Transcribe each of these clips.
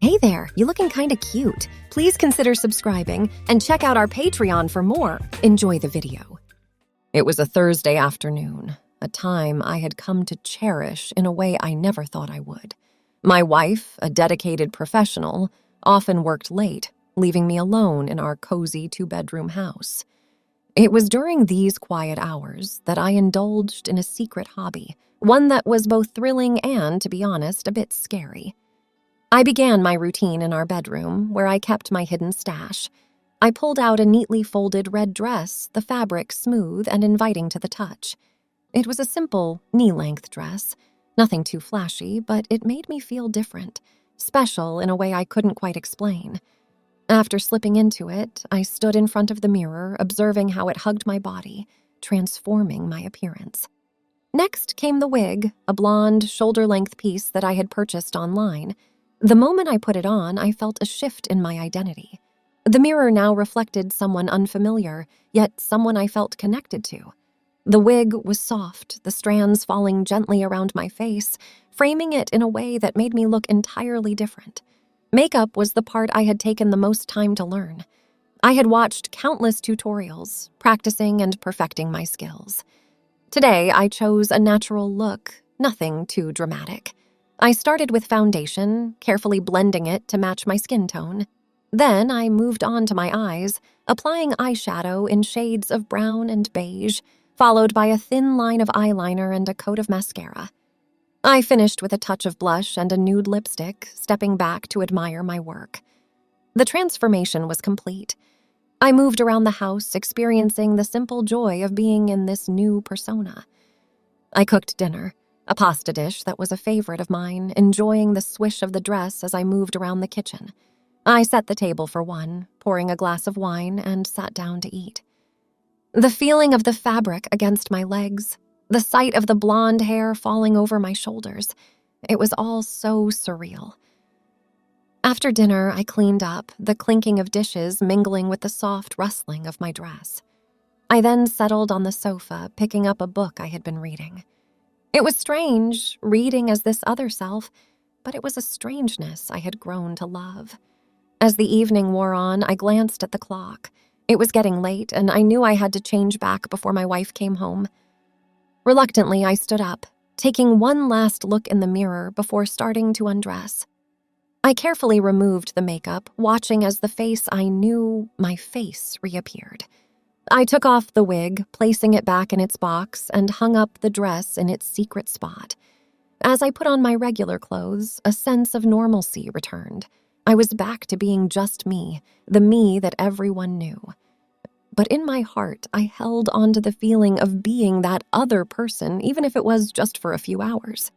Hey there, you looking kinda cute. Please consider subscribing and check out our Patreon for more. Enjoy the video. It was a Thursday afternoon, a time I had come to cherish in a way I never thought I would. My wife, a dedicated professional, often worked late, leaving me alone in our cozy two-bedroom house. It was during these quiet hours that I indulged in a secret hobby, one that was both thrilling and, to be honest, a bit scary. I began my routine in our bedroom, where I kept my hidden stash. I pulled out a neatly folded red dress, the fabric smooth and inviting to the touch. It was a simple, knee-length dress, nothing too flashy, but it made me feel different, special in a way I couldn't quite explain. After slipping into it, I stood in front of the mirror, observing how it hugged my body, transforming my appearance. Next came the wig, a blonde, shoulder-length piece that I had purchased online. The moment I put it on, I felt a shift in my identity. The mirror now reflected someone unfamiliar, yet someone I felt connected to. The wig was soft, the strands falling gently around my face, framing it in a way that made me look entirely different. Makeup was the part I had taken the most time to learn. I had watched countless tutorials, practicing and perfecting my skills. Today, I chose a natural look, nothing too dramatic. I started with foundation, carefully blending it to match my skin tone. Then I moved on to my eyes, applying eyeshadow in shades of brown and beige, followed by a thin line of eyeliner and a coat of mascara. I finished with a touch of blush and a nude lipstick, stepping back to admire my work. The transformation was complete. I moved around the house, experiencing the simple joy of being in this new persona. I cooked dinner, a pasta dish that was a favorite of mine, enjoying the swish of the dress as I moved around the kitchen. I set the table for one, pouring a glass of wine, and sat down to eat. The feeling of the fabric against my legs, the sight of the blonde hair falling over my shoulders, it was all so surreal. After dinner, I cleaned up, the clinking of dishes mingling with the soft rustling of my dress. I then settled on the sofa, picking up a book I had been reading. It was strange, reading as this other self, but it was a strangeness I had grown to love. As the evening wore on, I glanced at the clock. It was getting late, and I knew I had to change back before my wife came home. Reluctantly, I stood up, taking one last look in the mirror before starting to undress. I carefully removed the makeup, watching as the face I knew, my face, reappeared. I took off the wig, placing it back in its box, and hung up the dress in its secret spot. As I put on my regular clothes, a sense of normalcy returned. I was back to being just me, the me that everyone knew. But in my heart, I held onto the feeling of being that other person, even if it was just for a few hours.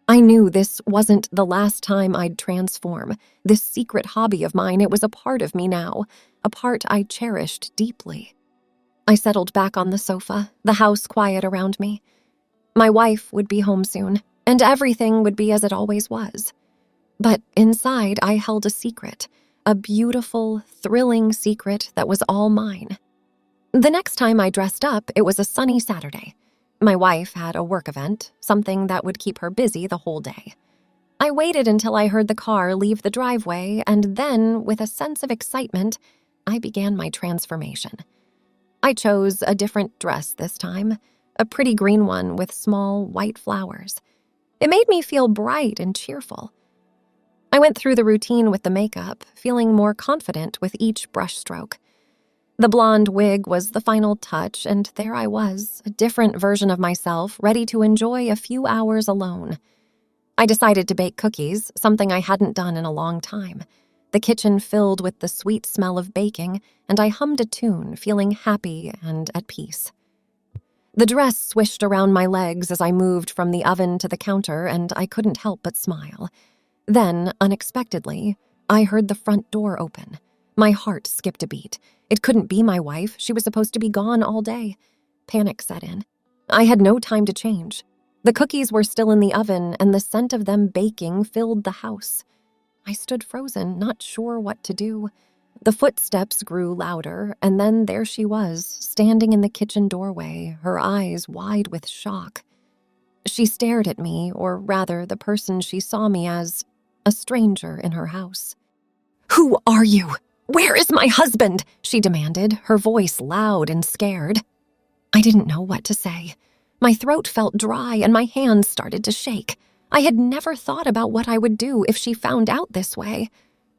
I knew this wasn't the last time I'd transform. This secret hobby of mine, it was a part of me now, a part I cherished deeply. I settled back on the sofa, the house quiet around me. My wife would be home soon, and everything would be as it always was. But inside, I held a secret, a beautiful, thrilling secret that was all mine. The next time I dressed up, it was a sunny Saturday. My wife had a work event, something that would keep her busy the whole day. I waited until I heard the car leave the driveway, and then, with a sense of excitement, I began my transformation. I chose a different dress this time, a pretty green one with small white flowers. It made me feel bright and cheerful. I went through the routine with the makeup, feeling more confident with each brush stroke. The blonde wig was the final touch, and there I was, a different version of myself, ready to enjoy a few hours alone. I decided to bake cookies, something I hadn't done in a long time. The kitchen filled with the sweet smell of baking, and I hummed a tune, feeling happy and at peace. The dress swished around my legs as I moved from the oven to the counter, and I couldn't help but smile. Then, unexpectedly, I heard the front door open. My heart skipped a beat. It couldn't be my wife. She was supposed to be gone all day. Panic set in. I had no time to change. The cookies were still in the oven, and the scent of them baking filled the house. I stood frozen, not sure what to do. The footsteps grew louder, and then there she was, standing in the kitchen doorway, her eyes wide with shock. She stared at me, or rather, the person she saw me as, a stranger in her house. "Who are you? Where is my husband?" she demanded, her voice loud and scared. I didn't know what to say. My throat felt dry and my hands started to shake. I had never thought about what I would do if she found out this way.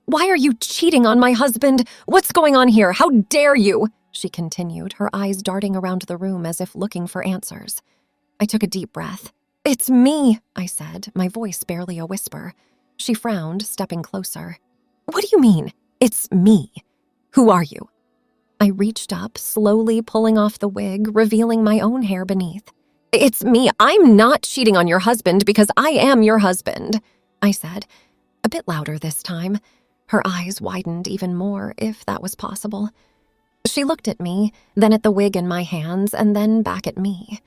"Why are you cheating on my husband? What's going on here? How dare you?" she continued, her eyes darting around the room as if looking for answers. I took a deep breath. "It's me," I said, my voice barely a whisper. She frowned, stepping closer. "What do you mean, it's me? Who are you?" I reached up, slowly pulling off the wig, revealing my own hair beneath. "It's me. I'm not cheating on your husband because I am your husband," I said, a bit louder this time. Her eyes widened even more, if that was possible. She looked at me, then at the wig in my hands, and then back at me.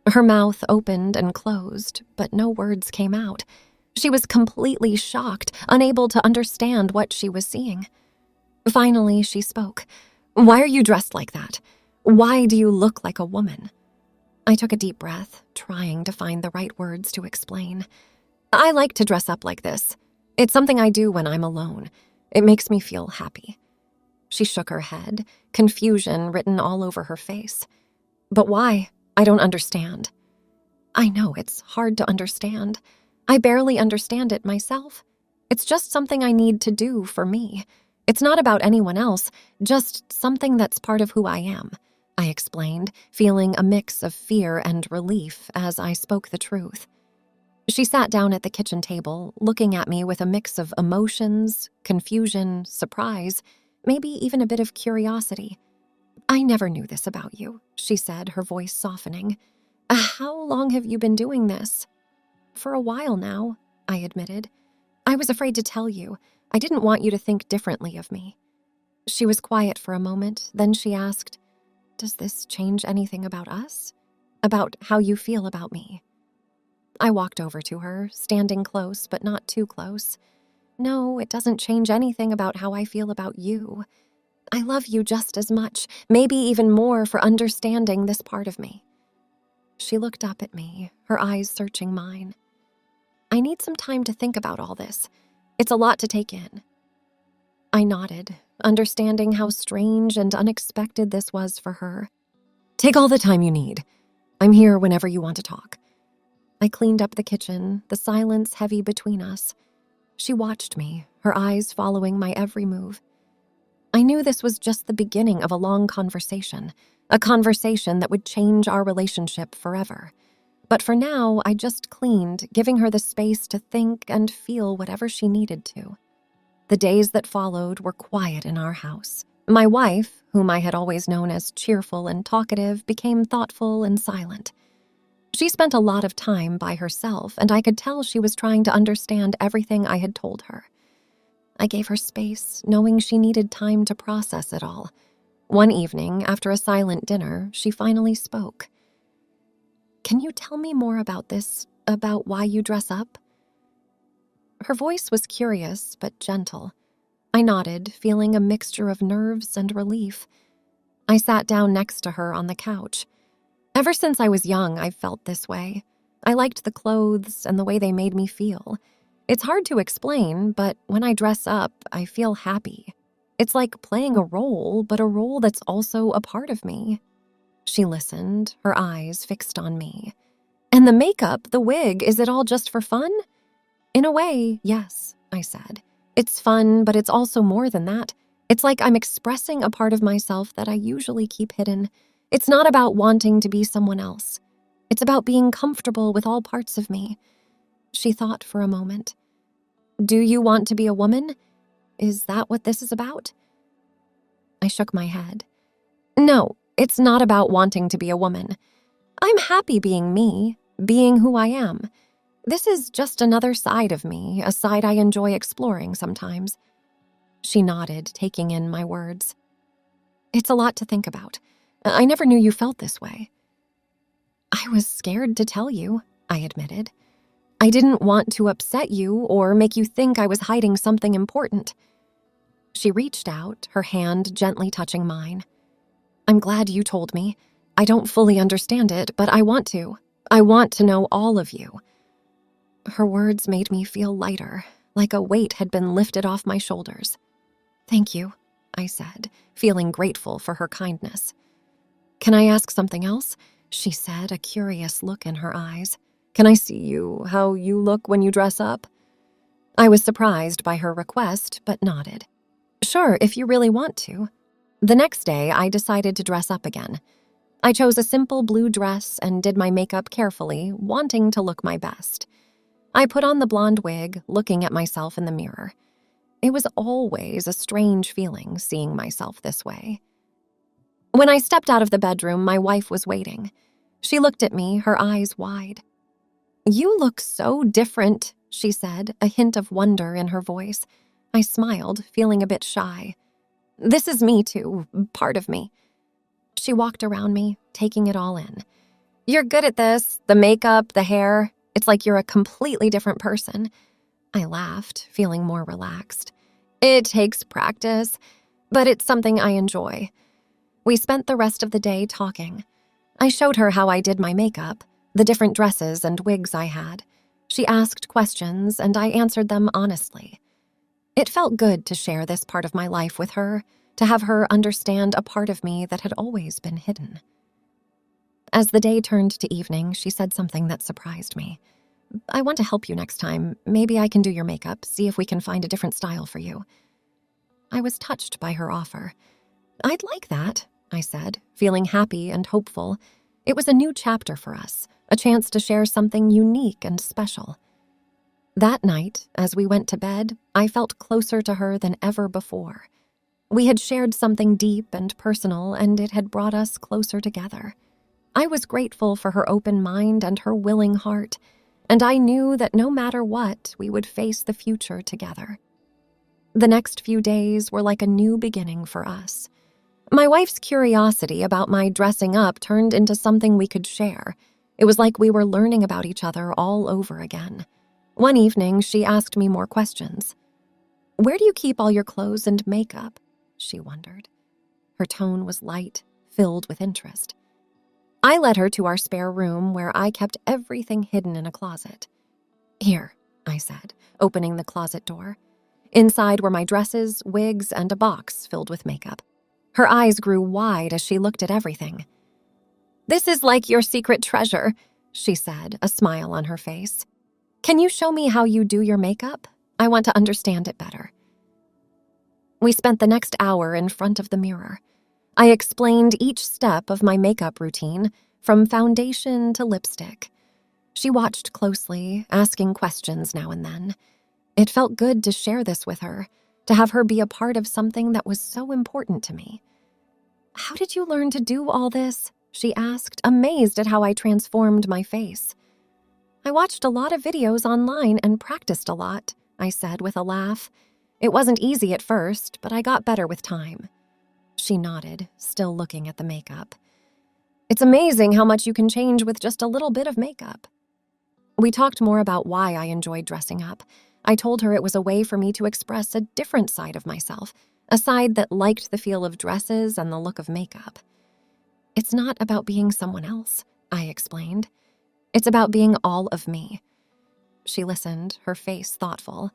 Her mouth opened and closed, but no words came out. She was completely shocked, unable to understand what she was seeing. Finally, she spoke. "Why are you dressed like that? Why do you look like a woman?" I took a deep breath, trying to find the right words to explain. "I like to dress up like this. It's something I do when I'm alone. It makes me feel happy." She shook her head, confusion written all over her face. "But why? I don't understand." I know it's hard to understand. I barely understand it myself. It's just something I need to do for me. It's not about anyone else, just something that's part of who I am, I explained, feeling a mix of fear and relief as I spoke the truth. She sat down at the kitchen table, looking at me with a mix of emotions, confusion, surprise, maybe even a bit of curiosity. "I never knew this about you," she said, her voice softening. "How long have you been doing this?" "For a while now," I admitted. "I was afraid to tell you. I didn't want you to think differently of me." She was quiet for a moment, then she asked, "Does this change anything about us? About how you feel about me?" I walked over to her, standing close but not too close. "No, it doesn't change anything about how I feel about you. I love you just as much, maybe even more, for understanding this part of me." She looked up at me, her eyes searching mine. "I need some time to think about all this. It's a lot to take in." I nodded, understanding how strange and unexpected this was for her. "Take all the time you need. I'm here whenever you want to talk." I cleaned up the kitchen, the silence heavy between us. She watched me, her eyes following my every move. I knew this was just the beginning of a long conversation, a conversation that would change our relationship forever. But for now, I just cleaned, giving her the space to think and feel whatever she needed to. The days that followed were quiet in our house. My wife, whom I had always known as cheerful and talkative, became thoughtful and silent. She spent a lot of time by herself, and I could tell she was trying to understand everything I had told her. I gave her space, knowing she needed time to process it all. One evening, after a silent dinner, she finally spoke. "Can you tell me more about this, about why you dress up?" Her voice was curious but gentle. I nodded, feeling a mixture of nerves and relief. I sat down next to her on the couch. Ever since I was young, I've felt this way. I liked the clothes and the way they made me feel. It's hard to explain, but when I dress up, I feel happy. It's like playing a role, but a role that's also a part of me. She listened, her eyes fixed on me. "And the makeup, the wig, is it all just for fun?" "In a way, yes," I said. "It's fun, but it's also more than that. It's like I'm expressing a part of myself that I usually keep hidden. It's not about wanting to be someone else. It's about being comfortable with all parts of me." She thought for a moment. "Do you want to be a woman? Is that what this is about?" I shook my head. "No, it's not about wanting to be a woman. I'm happy being me, being who I am. This is just another side of me, a side I enjoy exploring sometimes." She nodded, taking in my words. "It's a lot to think about. I never knew you felt this way." "I was scared to tell you," I admitted. "I didn't want to upset you or make you think I was hiding something important." She reached out, her hand gently touching mine. "I'm glad you told me. I don't fully understand it, but I want to. I want to know all of you." Her words made me feel lighter, like a weight had been lifted off my shoulders. "Thank you," I said, feeling grateful for her kindness. "Can I ask something else?" she said, a curious look in her eyes. "Can I see how you look when you dress up?" I was surprised by her request, but nodded. "Sure, if you really want to." The next day, I decided to dress up again. I chose a simple blue dress and did my makeup carefully, wanting to look my best. I put on the blonde wig, looking at myself in the mirror. It was always a strange feeling seeing myself this way. When I stepped out of the bedroom, my wife was waiting. She looked at me, her eyes wide. "You look so different," she said, a hint of wonder in her voice. I smiled, feeling a bit shy. "This is me too, part of me." She walked around me, taking it all in. "You're good at this, the makeup, the hair. It's like you're a completely different person." I laughed, feeling more relaxed. "It takes practice, but it's something I enjoy." We spent the rest of the day talking. I showed her how I did my makeup, the different dresses and wigs I had. She asked questions, and I answered them honestly. It felt good to share this part of my life with her, to have her understand a part of me that had always been hidden. As the day turned to evening, she said something that surprised me. "I want to help you next time. Maybe I can do your makeup, see if we can find a different style for you." I was touched by her offer. "I'd like that," I said, feeling happy and hopeful. It was a new chapter for us, a chance to share something unique and special. That night, as we went to bed, I felt closer to her than ever before. We had shared something deep and personal, and it had brought us closer together. I was grateful for her open mind and her willing heart, and I knew that no matter what, we would face the future together. The next few days were like a new beginning for us. My wife's curiosity about my dressing up turned into something we could share. It was like we were learning about each other all over again. One evening, she asked me more questions. "Where do you keep all your clothes and makeup?" she wondered. Her tone was light, filled with interest. I led her to our spare room where I kept everything hidden in a closet. "Here," I said, opening the closet door. Inside were my dresses, wigs, and a box filled with makeup. Her eyes grew wide as she looked at everything. "This is like your secret treasure," she said, a smile on her face. "Can you show me how you do your makeup? I want to understand it better." We spent the next hour in front of the mirror. I explained each step of my makeup routine, from foundation to lipstick. She watched closely, asking questions now and then. It felt good to share this with her, to have her be a part of something that was so important to me. "How did you learn to do all this?" she asked, amazed at how I transformed my face. "I watched a lot of videos online and practiced a lot," I said with a laugh. "It wasn't easy at first, but I got better with time." She nodded, still looking at the makeup. "It's amazing how much you can change with just a little bit of makeup." We talked more about why I enjoyed dressing up. I told her it was a way for me to express a different side of myself, a side that liked the feel of dresses and the look of makeup. "It's not about being someone else," I explained. "It's about being all of me." She listened, her face thoughtful.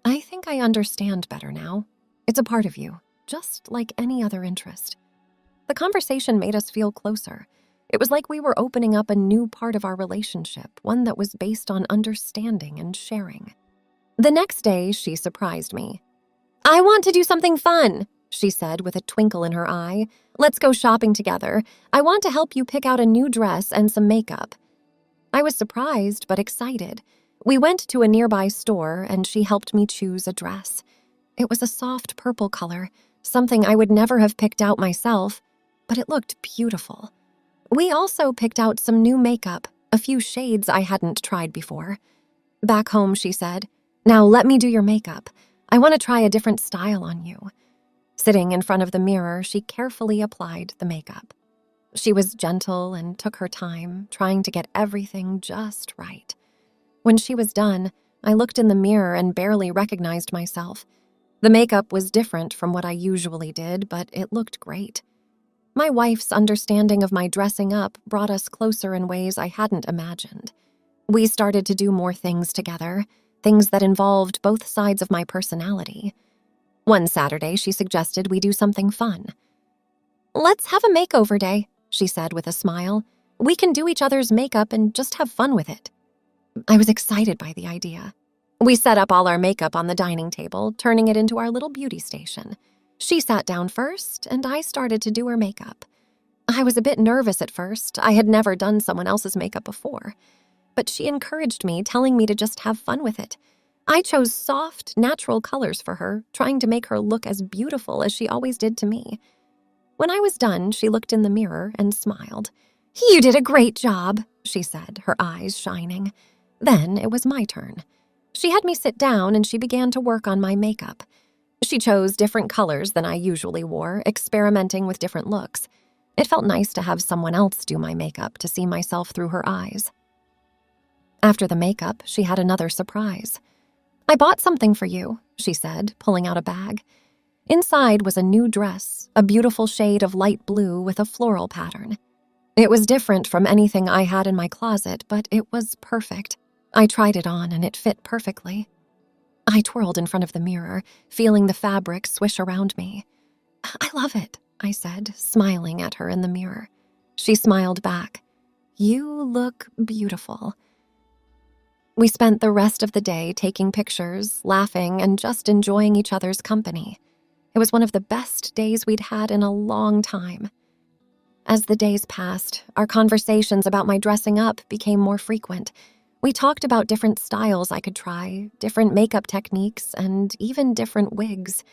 "I think I understand better now. It's a part of you, just like any other interest." The conversation made us feel closer. It was like we were opening up a new part of our relationship, one that was based on understanding and sharing. The next day, she surprised me. "I want to do something fun," she said with a twinkle in her eye. "Let's go shopping together. I want to help you pick out a new dress and some makeup." I was surprised but excited. We went to a nearby store, and she helped me choose a dress. It was a soft purple color, something I would never have picked out myself, but it looked beautiful. We also picked out some new makeup, a few shades I hadn't tried before. Back home, she said, "Now let me do your makeup. I want to try a different style on you." Sitting in front of the mirror, she carefully applied the makeup. She was gentle and took her time, trying to get everything just right. When she was done, I looked in the mirror and barely recognized myself. The makeup was different from what I usually did, but it looked great. My wife's understanding of my dressing up brought us closer in ways I hadn't imagined. We started to do more things together, things that involved both sides of my personality. One Saturday, she suggested we do something fun. "Let's have a makeover day," she said with a smile. "We can do each other's makeup and just have fun with it." I was excited by the idea. We set up all our makeup on the dining table, turning it into our little beauty station. She sat down first, and I started to do her makeup. I was a bit nervous at first. I had never done someone else's makeup before. But she encouraged me, telling me to just have fun with it. I chose soft, natural colors for her, trying to make her look as beautiful as she always did to me. When I was done, she looked in the mirror and smiled. "You did a great job," she said, her eyes shining. Then it was my turn. She had me sit down and she began to work on my makeup. She chose different colors than I usually wore, experimenting with different looks. It felt nice to have someone else do my makeup, to see myself through her eyes. After the makeup, she had another surprise. "I bought something for you," she said, pulling out a bag. Inside was a new dress, a beautiful shade of light blue with a floral pattern. It was different from anything I had in my closet, but it was perfect. I tried it on and it fit perfectly. I twirled in front of the mirror, feeling the fabric swish around me. "I love it," I said, smiling at her in the mirror. She smiled back. "You look beautiful." We spent the rest of the day taking pictures, laughing, and just enjoying each other's company. It was one of the best days we'd had in a long time. As the days passed, our conversations about my dressing up became more frequent. We talked about different styles I could try, different makeup techniques, and even different wigs.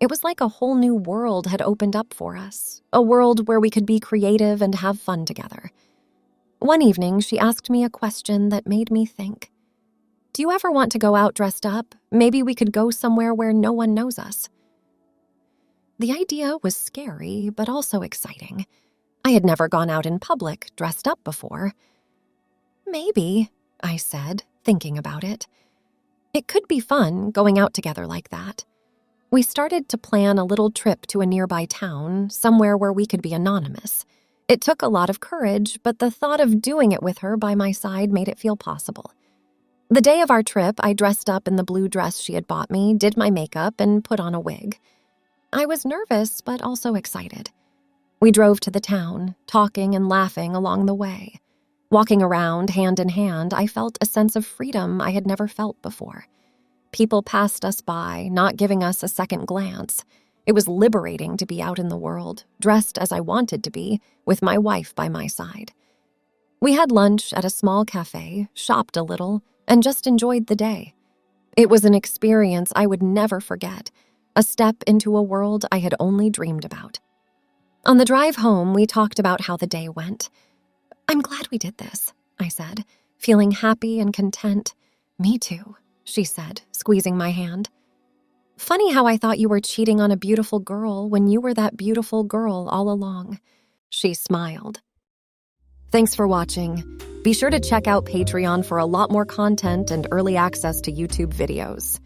It was like a whole new world had opened up for us, a world where we could be creative and have fun together. One evening, she asked me a question that made me think. "Do you ever want to go out dressed up? Maybe we could go somewhere where no one knows us." The idea was scary, but also exciting. I had never gone out in public dressed up before. "Maybe," I said, thinking about it. It could be fun going out together like that. We started to plan a little trip to a nearby town, somewhere where we could be anonymous. It took a lot of courage, but the thought of doing it with her by my side made it feel possible. The day of our trip, I dressed up in the blue dress she had bought me, did my makeup, and put on a wig. I was nervous, but also excited. We drove to the town, talking and laughing along the way. Walking around, hand in hand, I felt a sense of freedom I had never felt before. People passed us by, not giving us a second glance. It was liberating to be out in the world, dressed as I wanted to be, with my wife by my side. We had lunch at a small cafe, shopped a little, and just enjoyed the day. It was an experience I would never forget, a step into a world I had only dreamed about. On the drive home, we talked about how the day went. "I'm glad we did this," I said, feeling happy and content. "Me too," she said, squeezing my hand. "Funny how I thought you were cheating on a beautiful girl when you were that beautiful girl all along." She smiled. Thanks for watching. Be sure to check out Patreon for a lot more content and early access to YouTube videos.